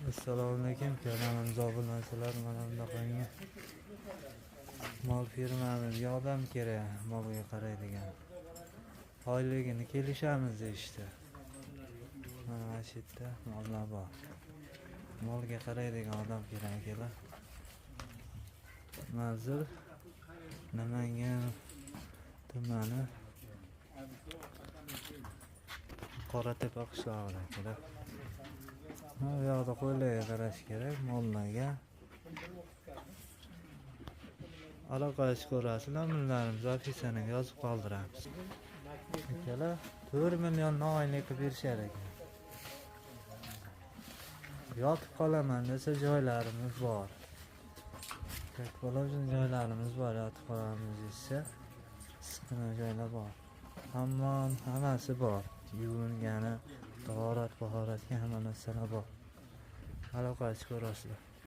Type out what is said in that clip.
Assalomu alaykum. Kanalim obunachilari, mana bunaqangi mol firmamizga odam kerak, molga qaraydigan. Oyligini kelishamiz deyishdi. Mana shu yerda mollar bor. Molga qaraydigan odam kerak akalar. Manzil Namangan tumani Qoratepa qishlog'ida akalar. Bu yoqda qo'ylarga qarash kerak, mollarga. Aloqaga ko'rasizlar, mullarimiz ofisanaga yozib qoldiramiz. Akalar 4 million oylik qilib berishar ekan. Yotib qolaman desa joylarimiz bor. Bola uchun joylarimiz bor, yotib qolamiz desa issiqqina joylar bor. Hammasi bor. Yuvingani, tahorat, bahoratga hamma narsalar bor. Aloqaga ko'rasizlar.